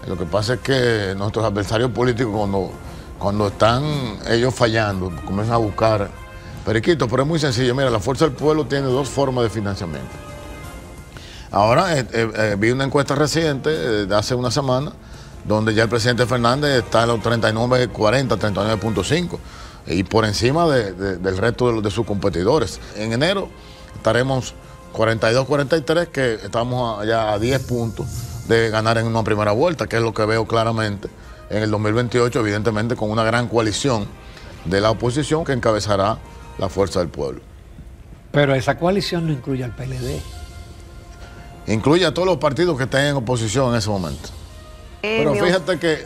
Lo que pasa es que nuestros adversarios políticos, cuando están ellos fallando, comienzan a buscar periquitos, pero es muy sencillo. Mira, la Fuerza del Pueblo tiene dos formas de financiamiento. Ahora vi una encuesta reciente de hace una semana, donde ya el presidente Fernández está en los 39.40, 39.5, y por encima del resto de sus competidores. En enero estaremos 42-43, que estamos ya a 10 puntos de ganar en una primera vuelta, que es lo que veo claramente en el 2028, evidentemente con una gran coalición de la oposición que encabezará la Fuerza del Pueblo. Pero esa coalición no incluye al PLD. Incluye a todos los partidos que estén en oposición en ese momento. Pero fíjate que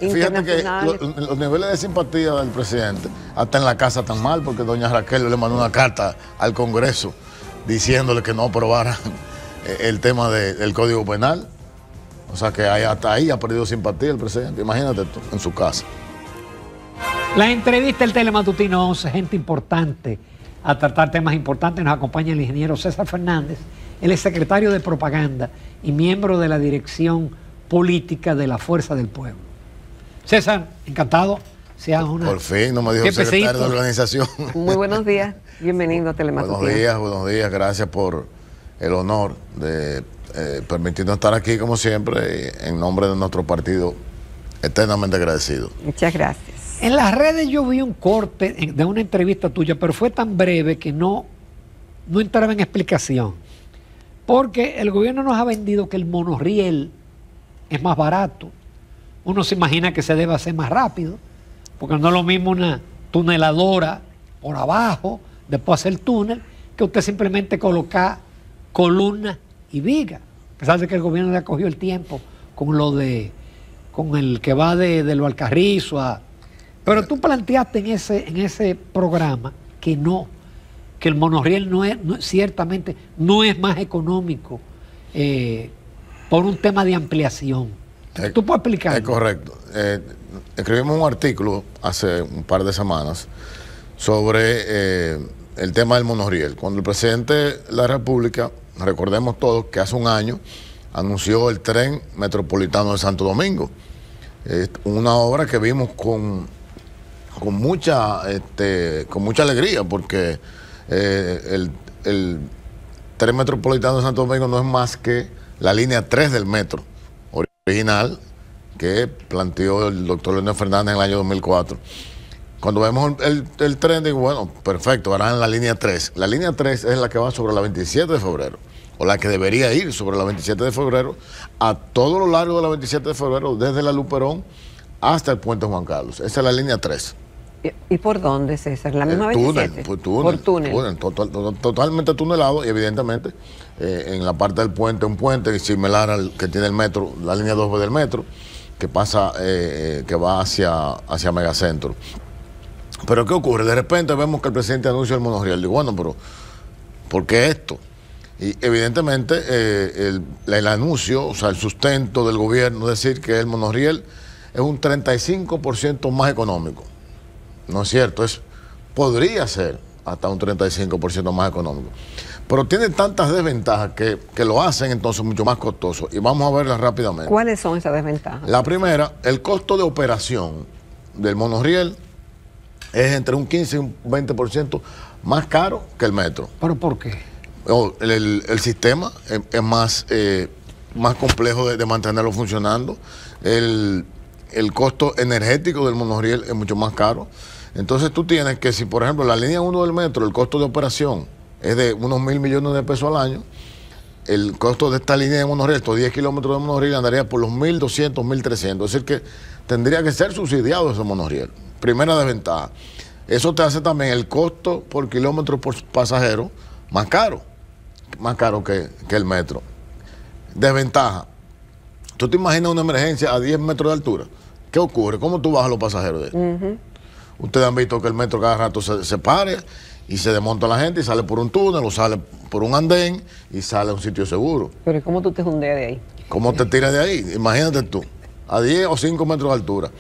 los niveles de simpatía del presidente, hasta en la casa están mal, porque doña Raquel le mandó una carta al Congreso diciéndole que no aprobaran el tema del Código Penal. O sea que hasta ahí ha perdido simpatía el presidente. Imagínate tú, en su casa. La entrevista del Telematutino 11, gente importante a tratar temas importantes. Nos acompaña el ingeniero César Fernández. Él es secretario de Propaganda y miembro de la dirección política de la Fuerza del Pueblo. César, encantado. Por fin, no me dijo el secretario de organización. Muy buenos días, bienvenido a Telematutino. Buenos días, gracias por el honor de permitirnos estar aquí como siempre, y en nombre de nuestro partido, eternamente agradecido. Muchas gracias. En las redes yo vi un corte de una entrevista tuya, pero fue tan breve que no entraba en explicación. Porque el gobierno nos ha vendido que el monorriel es más barato. Uno se imagina que se debe hacer más rápido, porque no es lo mismo una tuneladora por abajo, después hacer el túnel, que usted simplemente colocar columnas y vigas. A pesar de que el gobierno le ha cogido el tiempo con el que va de Valcarrizo a... Pero tú planteaste en ese programa que el monorriel ciertamente no es más económico por un tema de ampliación. ¿Tú puedes explicar? Es correcto. Escribimos un artículo hace un par de semanas sobre el tema del monorriel. Cuando el presidente de la República, recordemos todos que hace un año anunció el tren metropolitano de Santo Domingo, una obra que vimos con mucha alegría, porque el tren metropolitano de Santo Domingo no es más que la línea 3 del metro original que planteó el doctor Leonel Fernández en el año 2004. Cuando vemos el tren, digo, bueno, perfecto, ahora en la línea 3. La línea 3 es la que va sobre la 27 de febrero, o la que debería ir sobre la 27 de febrero, a todo lo largo de la 27 de febrero, desde la Luperón hasta el Puente Juan Carlos. Esa es la línea 3. ¿Y por dónde, César? ¿La misma 27? Por túnel. Totalmente tunelado, y evidentemente en la parte del puente, un puente similar al que tiene el metro, la línea 2B del metro, que pasa, que va hacia Megacentro. Pero ¿qué ocurre? De repente vemos que el presidente anuncia el monorriel. Digo, bueno, pero ¿por qué esto? Y evidentemente el anuncio, o sea, el sustento del gobierno, es decir, que el monorriel es un 35% más económico. No es cierto, podría ser hasta un 35% más económico. Pero tiene tantas desventajas que lo hacen entonces mucho más costoso. Y vamos a verlas rápidamente. ¿Cuáles son esas desventajas? La primera, el costo de operación del monorriel es entre un 15 y un 20% más caro que el metro. ¿Pero por qué? El sistema es más complejo de mantenerlo funcionando. El costo energético del monorriel es mucho más caro. Entonces tú tienes que, si por ejemplo la línea 1 del metro, el costo de operación es de unos 1.000 millones de pesos al año, el costo de esta línea de monorriel, estos 10 kilómetros de monorriel, andaría por los 1.200, 1.300. Es decir que tendría que ser subsidiado ese monorriel. Primera desventaja. Eso te hace también el costo por kilómetro por pasajero más caro que el metro. Desventaja. Tú te imaginas una emergencia a 10 metros de altura. ¿Qué ocurre? ¿Cómo tú bajas los pasajeros de ahí? Ustedes han visto que el metro cada rato se pare y se desmonta la gente y sale por un túnel o sale por un andén y sale a un sitio seguro. Pero ¿cómo tú te hundes de ahí? ¿Cómo te tiras de ahí? Imagínate tú, a 10 o 5 metros de altura.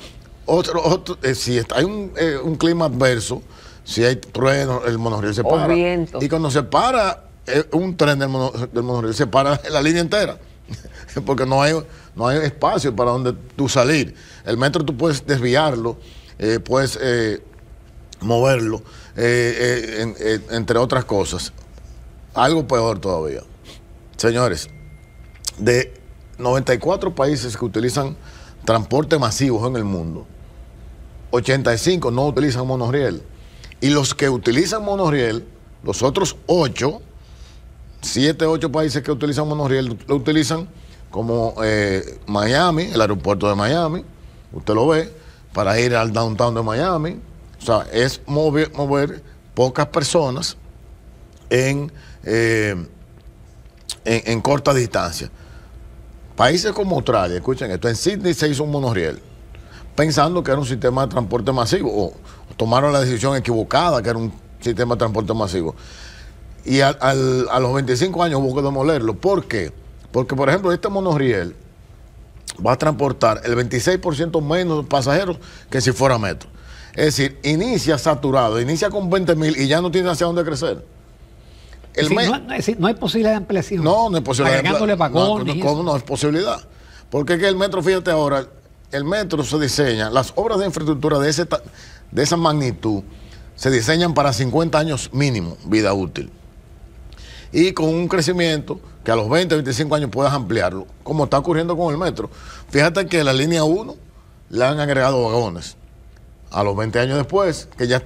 Si hay un clima adverso, si hay trueno, el monorriel se para. O viento. Y cuando se para un tren del monorriel, se para la línea entera. porque no hay espacio para donde tú salir. El metro tú puedes desviarlo, puedes moverlo, entre otras cosas. Algo peor todavía. Señores, de 94 países que utilizan transporte masivo en el mundo, 85 no utilizan monorriel. Y los que utilizan monorriel, los otros 7, 8 países que utilizan monorriel, lo utilizan como Miami, el aeropuerto de Miami, usted lo ve, para ir al downtown de Miami. O sea, es mover pocas personas en corta distancia. Países como Australia, escuchen esto, en Sydney se hizo un monorriel, pensando que era un sistema de transporte masivo, o tomaron la decisión equivocada, que era un sistema de transporte masivo. Y a los 25 años hubo que demolerlo. ¿Por qué? Porque, por ejemplo, este monorriel va a transportar el 26% menos pasajeros que si fuera metro. Es decir, inicia saturado, inicia con 20,000 y ya no tiene hacia dónde crecer. No hay posibilidad de ampliación. No hay posibilidad. Agregándole vagones. No es posibilidad. Porque es que el metro, fíjate ahora, el metro se diseña, las obras de infraestructura de esa magnitud se diseñan para 50 años mínimo vida útil. Y con un crecimiento que a los 20, 25 años puedas ampliarlo, como está ocurriendo con el metro. Fíjate que la línea 1 le han agregado vagones. A los 20 años después, que ya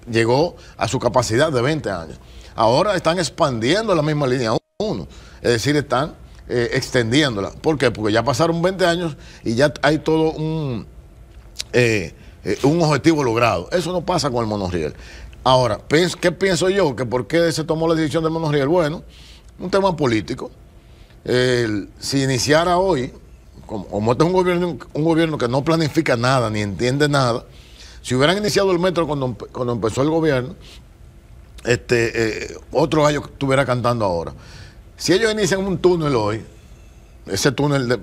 llegó a su capacidad de 20 años. Ahora están expandiendo la misma línea 1, es decir, están extendiéndola. ¿Por qué? Porque ya pasaron 20 años y ya hay todo un objetivo logrado. Eso no pasa con el monorriel. Ahora, ¿qué pienso yo? ¿Que por qué se tomó la decisión del monorriel? Bueno, un tema político. Si iniciara hoy, como este es un gobierno que no planifica nada ni entiende nada, si hubieran iniciado el metro cuando empezó el gobierno, otro gallo estuviera cantando ahora. Si ellos inician un túnel hoy, ese túnel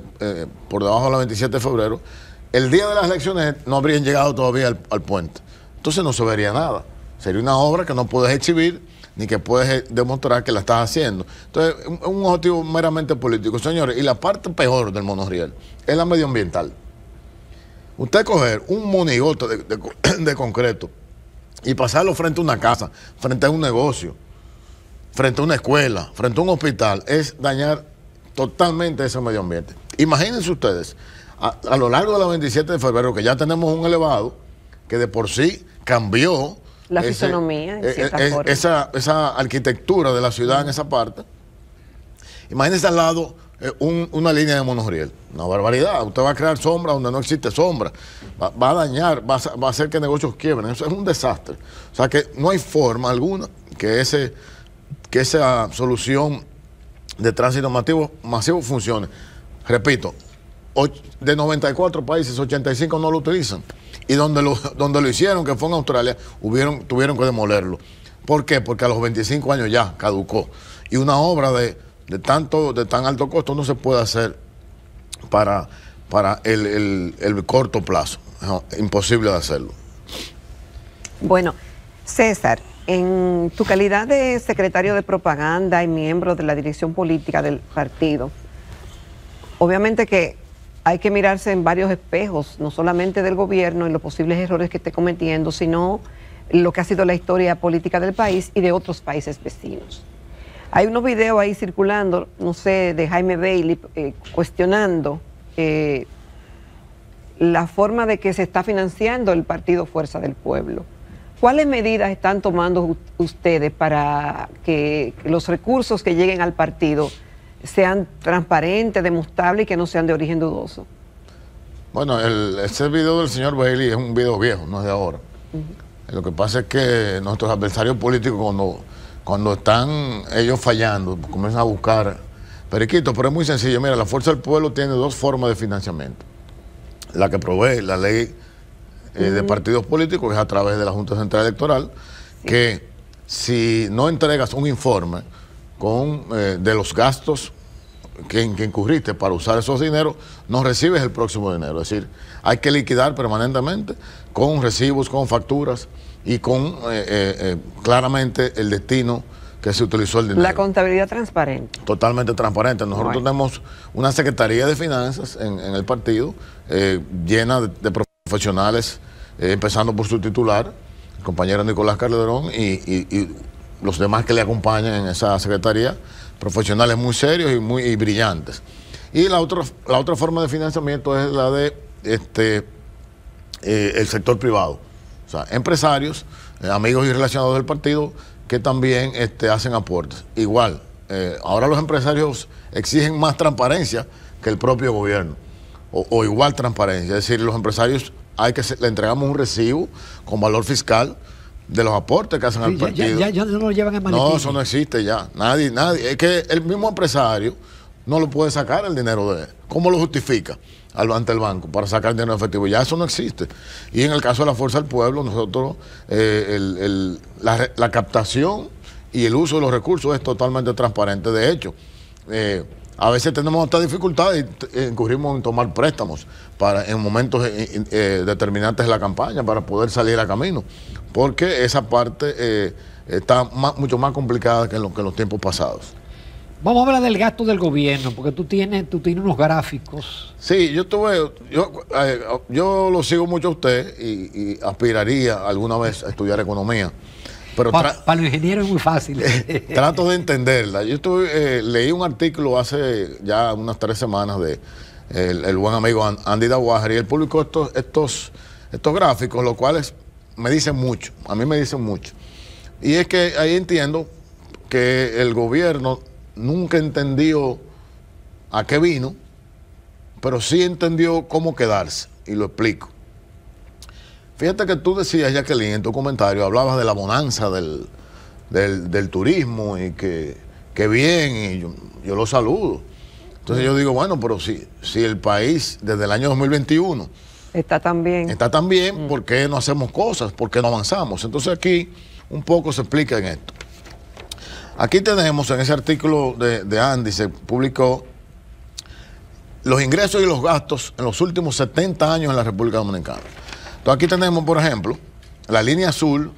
por debajo de la 27 de febrero, el día de las elecciones no habrían llegado todavía al puente. Entonces no se vería nada. Sería una obra que no puedes exhibir ni que puedes demostrar que la estás haciendo. Entonces, un objetivo meramente político. Señores, y la parte peor del monorriel es la medioambiental. Usted coger un monigote de concreto y pasarlo frente a una casa, frente a un negocio, frente a una escuela, frente a un hospital, es dañar totalmente ese medio ambiente. Imagínense ustedes, a lo largo de la 27 de febrero, que ya tenemos un elevado que de por sí cambió la fisonomía, en cierta forma. Esa arquitectura de la ciudad en esa parte. Imagínense al lado una línea de monorriel. Una barbaridad. Usted va a crear sombra donde no existe sombra. Va a dañar, va a hacer que negocios quiebren. Eso es un desastre. O sea que no hay forma alguna que esa solución de tránsito masivo funcione. Repito, de 94 países, 85 no lo utilizan. Y donde lo hicieron, que fue en Australia, tuvieron que demolerlo. ¿Por qué? Porque a los 25 años ya caducó. Y una obra de tan alto costo no se puede hacer para el corto plazo. Es imposible de hacerlo. Bueno, César, en tu calidad de secretario de propaganda y miembro de la dirección política del partido, obviamente que hay que mirarse en varios espejos, no solamente del gobierno y los posibles errores que esté cometiendo, sino lo que ha sido la historia política del país y de otros países vecinos. Hay unos videos ahí circulando, no sé, de Jaime Bailey cuestionando la forma de que se está financiando el partido Fuerza del Pueblo. ¿Cuáles medidas están tomando ustedes para que los recursos que lleguen al partido sean transparentes, demostrables y que no sean de origen dudoso? Bueno, ese video del señor Bailey es un video viejo, no es de ahora. Lo que pasa es que nuestros adversarios políticos, cuando están ellos fallando, comienzan a buscar periquitos, pero es muy sencillo. Mira, la Fuerza del Pueblo tiene dos formas de financiamiento. La que provee la ley de partidos políticos, que es a través de la Junta Central Electoral, que si no entregas un informe de los gastos que incurriste para usar esos dineros, no recibes el próximo dinero. Es decir, hay que liquidar permanentemente con recibos, con facturas y con claramente el destino que se utilizó el dinero. La contabilidad transparente. Totalmente transparente. Nosotros tenemos una Secretaría de Finanzas en el partido llena de profesionales, empezando por su titular, el compañero Nicolás Calderón, y los demás que le acompañan en esa secretaría, profesionales muy serios y muy brillantes. Y la otra forma de financiamiento es la de el sector privado. O sea, empresarios, amigos y relacionados del partido que también hacen aportes. Igual, ahora los empresarios exigen más transparencia que el propio gobierno, o igual transparencia. Es decir, los empresarios le entregamos un recibo con valor fiscal de los aportes que hacen al partido. Ya no lo llevan en maletín. No, eso no existe ya. Nadie. Es que el mismo empresario no lo puede sacar el dinero de él. ¿Cómo lo justifica ante el banco para sacar el dinero efectivo? Ya eso no existe. Y en el caso de la Fuerza del Pueblo, nosotros la captación y el uso de los recursos es totalmente transparente. De hecho, a veces tenemos esta dificultad y incurrimos en tomar préstamos en momentos determinantes de la campaña para poder salir a camino, porque esa parte está mucho más complicada que en los tiempos pasados. Vamos a hablar del gasto del gobierno, porque tú tienes unos gráficos. Sí, yo lo sigo mucho a usted y aspiraría alguna vez a estudiar economía. Pero para los ingenieros es muy fácil. Trato de entenderla. Leí un artículo hace ya unas 3 semanas de el buen amigo Andy Dawager, y él publicó estos gráficos, los cuales me dicen mucho, a mí me dicen mucho. Y es que ahí entiendo que el gobierno nunca entendió a qué vino, pero sí entendió cómo quedarse, y lo explico. Fíjate que tú decías, Jacqueline, en tu comentario, hablabas de la bonanza del turismo y que bien, y yo lo saludo. Entonces yo digo, bueno, pero si el país desde el año 2021 está tan bien, ¿por qué no hacemos cosas? ¿Por qué no avanzamos? Entonces aquí un poco se explica en esto. Aquí tenemos, en ese artículo de Andy, se publicó los ingresos y los gastos en los últimos 70 años en la República Dominicana. Entonces aquí tenemos, por ejemplo, la línea azul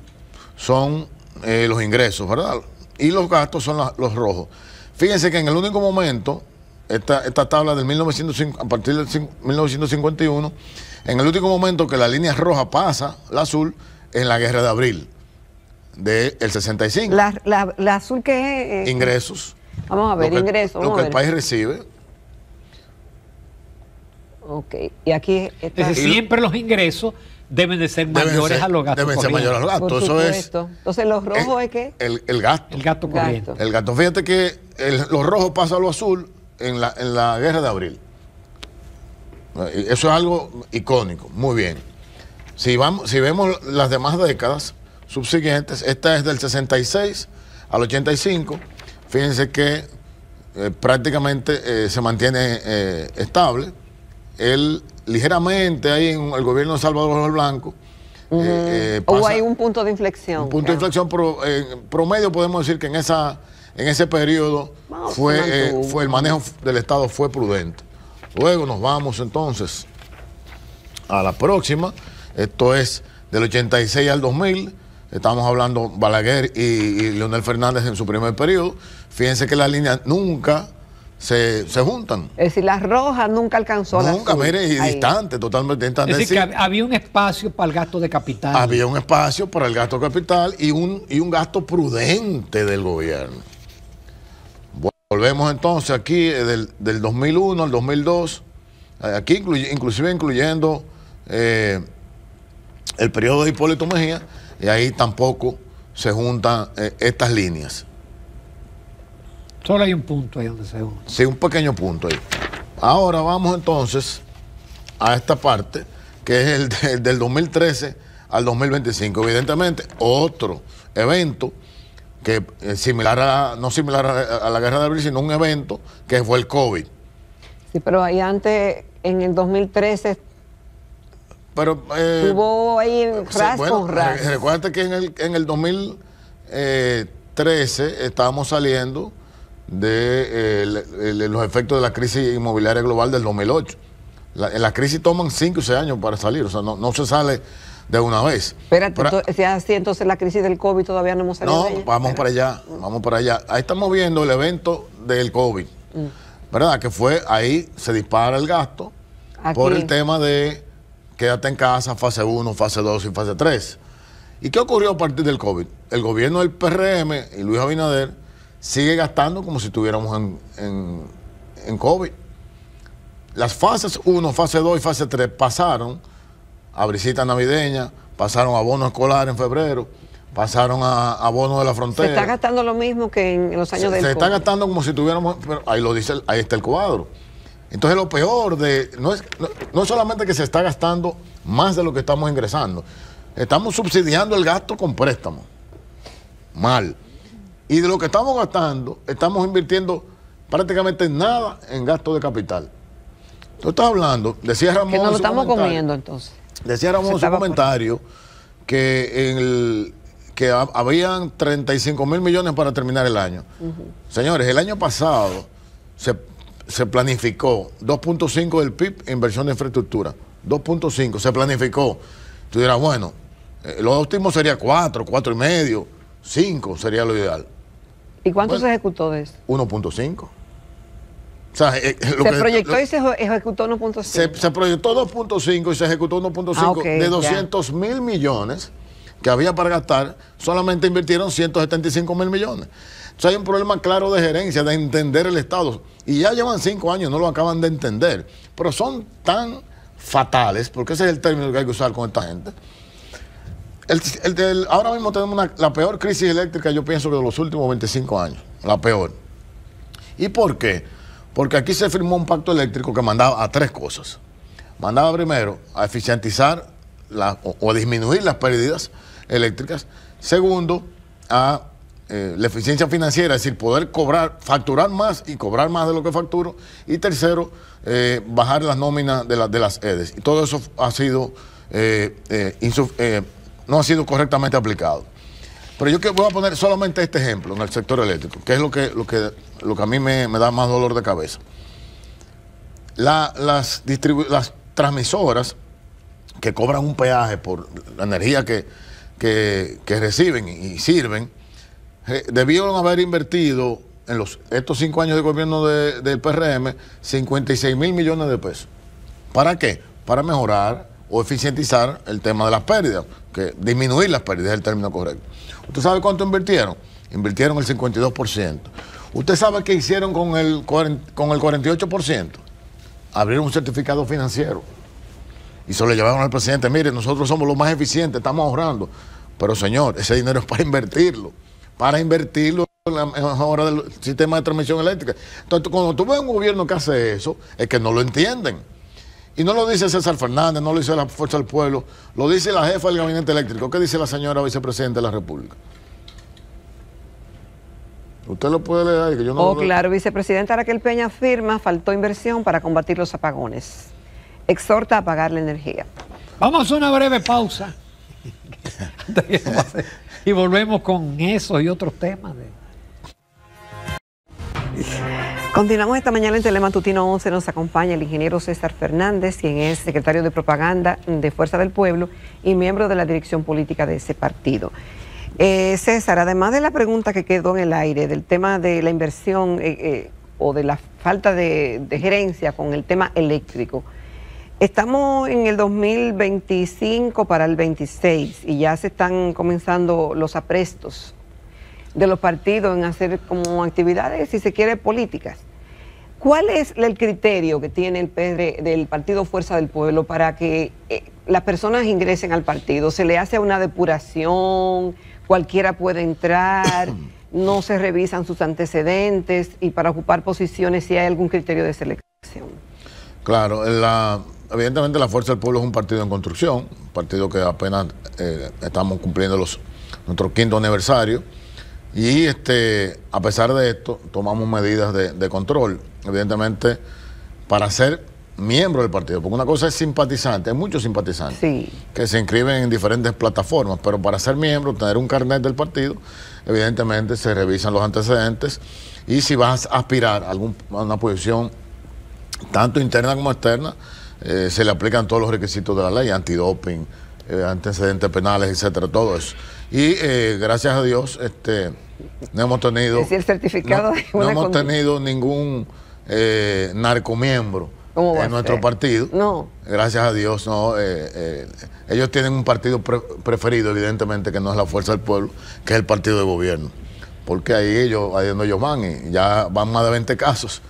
son los ingresos, ¿verdad? Y los gastos son los rojos. Fíjense que en el único momento, esta tabla del a partir del 1951, en el único momento que la línea roja pasa, la azul, en la Guerra de Abril del 65. La azul, que es ingresos. Vamos a ver, ingresos. Lo que el país recibe. Ok, y aquí está. Siempre los ingresos deben de ser mayores a los gastos. Deben ser mayores a los gastos. Por supuesto. Entonces, ¿los rojos es qué? El gasto. El gasto corriente. El gasto. Fíjate que los rojos pasan a lo azul en la Guerra de Abril. Eso es algo icónico. Muy bien. Si vemos las demás décadas subsiguientes, esta es del 66 al 85. Fíjense que prácticamente se mantiene estable. Ligeramente ahí en el gobierno de Salvador Blanco hubo ahí un punto de inflexión. Un punto de inflexión, pero en promedio podemos decir que en ese periodo fue el manejo del Estado fue prudente. Luego nos vamos entonces a la próxima. Esto es del 86 al 2000. Estamos hablando Balaguer y Leonel Fernández en su primer periodo. Fíjense que las líneas nunca se juntan. Es decir, las rojas nunca alcanzó la azul. Nunca, mire, y distante, totalmente distante. Es decir, que había un espacio para el gasto de capital. Había un espacio para el gasto de capital y un gasto prudente del gobierno. Volvemos entonces aquí del 2001 al 2002, aquí inclusive incluyendo el periodo de Hipólito Mejía, y ahí tampoco se juntan estas líneas. Solo hay un punto ahí donde se une. Sí, un pequeño punto ahí. Ahora vamos entonces a esta parte, que es el del 2013 al 2025. Evidentemente, otro evento que no similar a la Guerra de Abril, sino un evento que fue el COVID. Sí, pero ahí antes, en el 2013, pero hubo ahí ras con ras. Recuerda que en el 2013 estábamos saliendo de los efectos de la crisis inmobiliaria global del 2008. Las crisis toman 5 o 6 años para salir, o sea, no se sale de una vez. Espérate, si es así, entonces la crisis del COVID todavía no hemos salido de ella. Vamos para allá, vamos para allá. Ahí estamos viendo el evento del COVID, ¿verdad? Que fue, ahí se dispara el gasto por el tema de quédate en casa, fase 1, fase 2 y fase 3. ¿Y qué ocurrió a partir del COVID? El gobierno del PRM y Luis Abinader sigue gastando como si estuviéramos en COVID. Las fases 1, fase 2 y fase 3 pasaron a visita navideña, pasaron a bono escolar en febrero, pasaron a bono de la frontera. Se está gastando lo mismo que en los años del COVID. Se está gastando como si tuviéramos, pero ahí lo dice, ahí está el cuadro. Entonces lo peor no es solamente que se está gastando más de lo que estamos ingresando, estamos subsidiando el gasto con préstamo. Mal. Y de lo que estamos gastando, estamos invirtiendo prácticamente nada en gasto de capital. Tú estás hablando, decía Ramón. Que nos lo estamos comiendo entonces. Decía Ramón en su comentario que habían 35 mil millones para terminar el año. Señores, el año pasado se planificó 2.5 del PIB en inversión de infraestructura. 2.5 se planificó. Tú dirás, bueno, lo óptimo sería 4, 4,5, 5 sería lo ideal. ¿Y cuánto se ejecutó de eso? 1.5. O sea, se proyectó y se ejecutó 1.5. Se proyectó 2.5 y se ejecutó 1.5 de 200 mil millones que había para gastar, solamente invirtieron 175 mil millones. Entonces hay un problema claro de gerencia, de entender el Estado. Y ya llevan 5 años, no lo acaban de entender. Pero son tan fatales, porque ese es el término que hay que usar con esta gente. Ahora mismo tenemos la peor crisis eléctrica, yo pienso, que de los últimos 25 años. La peor. ¿Y por qué? Porque aquí se firmó un pacto eléctrico que mandaba a 3 cosas. Mandaba primero a eficientizar o a disminuir las pérdidas eléctricas. Segundo, a la eficiencia financiera, es decir, poder facturar más y cobrar más de lo que facturo. Y tercero, bajar las nóminas de las EDES. Y todo eso ha sido no ha sido correctamente aplicado. Pero yo voy a poner solamente este ejemplo en el sector eléctrico, que es lo que a mí me da más dolor de cabeza. Las transmisoras que cobran un peaje por la energía que reciben y sirven, debieron haber invertido en estos 5 años de gobierno del PRM 56 mil millones de pesos. ¿Para qué? Para mejorar o eficientizar el tema de las pérdidas, que disminuir las pérdidas es el término correcto. ¿Usted sabe cuánto invirtieron? Invirtieron el 52%. ¿Usted sabe qué hicieron con el 48%? Abrieron un certificado financiero y se lo llevaron al presidente. Mire, nosotros somos los más eficientes, estamos ahorrando. Pero señor, ese dinero es para invertirlo en la mejora del sistema de transmisión eléctrica. Entonces, cuando tú ves un gobierno que hace eso, es que no lo entienden. Y no lo dice César Fernández, no lo dice la Fuerza del Pueblo, lo dice la jefa del gabinete eléctrico. ¿Qué dice la señora vicepresidenta de la República? Usted lo puede leer ahí, que yo no lo leo. Claro, vicepresidenta Raquel Peña afirma, faltó inversión para combatir los apagones. Exhorta a apagar la energía. Vamos a hacer una breve pausa. Y volvemos con eso y otros temas. Continuamos esta mañana en Telematutino 11, nos acompaña el ingeniero César Fernández, quien es secretario de Propaganda de Fuerza del Pueblo y miembro de la dirección política de ese partido. César, además de la pregunta que quedó en el aire del tema de la inversión o de la falta de gerencia con el tema eléctrico, estamos en el 2025 para el 26 y ya se están comenzando los aprestos de los partidos en hacer como actividades, si se quiere, políticas. ¿Cuál es el criterio que tiene el del Partido Fuerza del Pueblo para que las personas ingresen al partido? ¿Se le hace una depuración? ¿Cualquiera puede entrar? ¿No se revisan sus antecedentes? Y para ocupar posiciones, si hay algún criterio de selección. Claro, evidentemente la Fuerza del Pueblo es un partido en construcción, un partido que apenas estamos cumpliendo nuestro 5º aniversario. Y a pesar de esto, tomamos medidas de control, evidentemente, para ser miembro del partido. Porque una cosa es simpatizante, hay muchos simpatizantes que se inscriben en diferentes plataformas, pero para ser miembro, tener un carnet del partido, evidentemente se revisan los antecedentes y si vas a aspirar a una posición tanto interna como externa, se le aplican todos los requisitos de la ley, antidoping, antecedentes penales, etcétera, todo eso. Y gracias a Dios, no hemos tenido, es decir, el certificado de no una hemos tenido ningún narcomiembro en nuestro partido. No. Gracias a Dios, no. Ellos tienen un partido preferido, evidentemente, que no es la Fuerza del Pueblo, que es el partido de gobierno. Porque ahí donde ellos van, y ya van más de 20 casos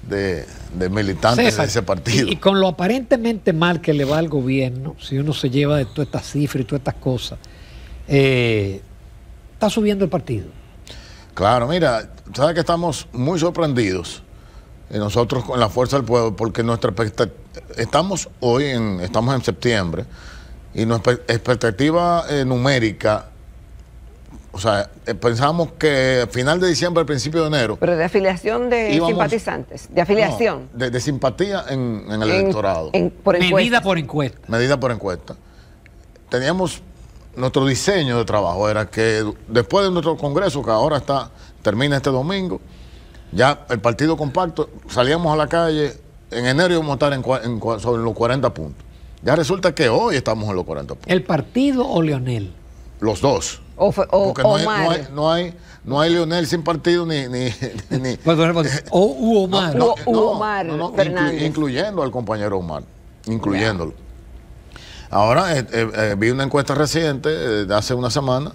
de militantes César, de ese partido. Y con lo aparentemente mal que le va al gobierno, si uno se lleva de todas estas cifras y todas estas cosas, está subiendo el partido. Claro, mira, sabes que estamos muy sorprendidos nosotros con la Fuerza del Pueblo, porque nuestra estamos en septiembre, y nuestra expectativa numérica, o sea, pensamos que a final de diciembre, al principio de enero. Pero de afiliación de simpatizantes, de afiliación. No, de simpatía en el electorado. Por medida por encuesta. Medida por encuesta. Teníamos nuestro diseño de trabajo, era que después de nuestro congreso, que ahora termina este domingo, ya el partido compacto, salíamos a la calle, en enero íbamos a estar sobre los 40 puntos. Ya resulta que hoy estamos en los 40 puntos. ¿El partido o Leonel? Los dos. Porque no hay Leonel sin partido ni o Omar. Omar Fernández. Incluyendo al compañero Omar, incluyéndolo. Ahora vi una encuesta reciente de hace una semana,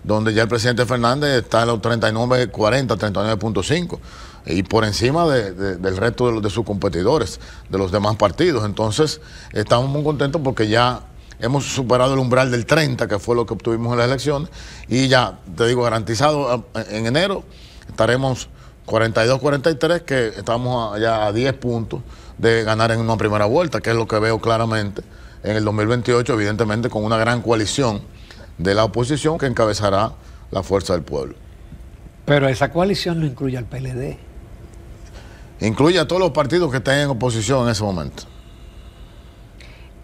donde ya el presidente Fernández está en los 39.40, 39.5, y por encima del resto de sus competidores, de los demás partidos. Entonces, estamos muy contentos porque ya hemos superado el umbral del 30, que fue lo que obtuvimos en las elecciones, y ya, te digo, garantizado, en enero estaremos 42, 43, que estamos ya a 10 puntos de ganar en una primera vuelta, que es lo que veo claramente en el 2028, evidentemente con una gran coalición de la oposición que encabezará la Fuerza del Pueblo. Pero esa coalición no incluye al PLD. Incluye a todos los partidos que estén en oposición en ese momento.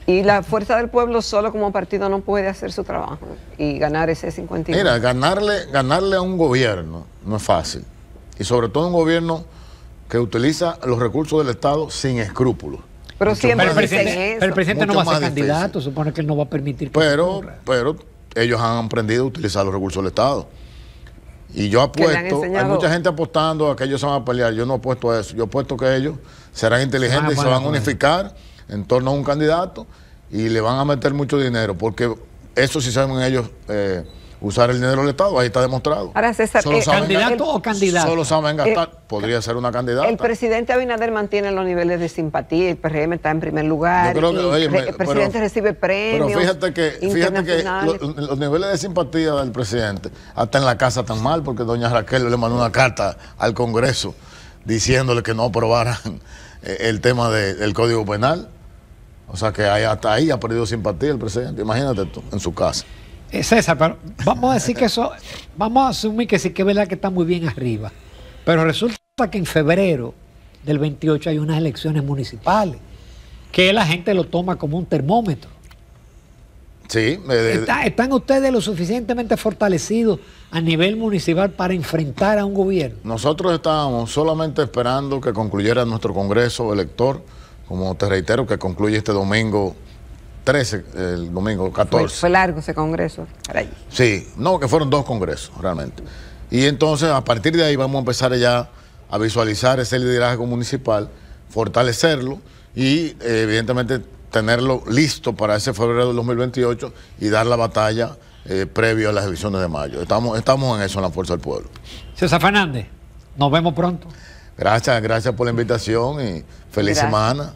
Y la Fuerza del Pueblo solo como partido no puede hacer su trabajo y ganar ese 51. Mira, ganarle a un gobierno no es fácil. Y sobre todo un gobierno que utiliza los recursos del Estado sin escrúpulos. Pero siempre pero el presidente no va a ser candidato, supone que él no va a permitir que pero ellos han aprendido a utilizar los recursos del Estado. Y yo apuesto, hay mucha gente apostando a que ellos se van a pelear. Yo no apuesto a eso. Yo apuesto que ellos serán inteligentes y se van a unificar en torno a un candidato y le van a meter mucho dinero, porque eso sí saben ellos usar el dinero del Estado, ahí está demostrado. Ahora, César, ¿candidato o candidata? Solo saben gastar, podría ser una candidata. El presidente Abinader mantiene los niveles de simpatía, el PRM está en primer lugar, yo creo que, oye, el presidente recibe premios. Pero fíjate que los niveles de simpatía del presidente, hasta en la casa tan mal, porque doña Raquel le mandó una carta al Congreso diciéndole que no aprobaran el tema del Código Penal. O sea que hasta ahí ha perdido simpatía el presidente, imagínate tú, en su casa. César, pero vamos a decir que eso, vamos a asumir que sí que es verdad que está muy bien arriba, pero resulta que en febrero del 28 hay unas elecciones municipales, que la gente lo toma como un termómetro. Sí. ¿Están ustedes lo suficientemente fortalecidos a nivel municipal para enfrentar a un gobierno? Nosotros estábamos solamente esperando que concluyera nuestro congreso elector, como te reitero, que concluye este domingo 13, el domingo 14. Fue largo ese congreso, caray. Sí, no, que fueron 2 congresos realmente. Y entonces a partir de ahí vamos a empezar ya a visualizar ese liderazgo municipal, fortalecerlo y evidentemente tenerlo listo para ese febrero del 2028 y dar la batalla previo a las elecciones de mayo. Estamos en eso en la Fuerza del Pueblo. César Fernández, nos vemos pronto. Gracias por la invitación y feliz semana.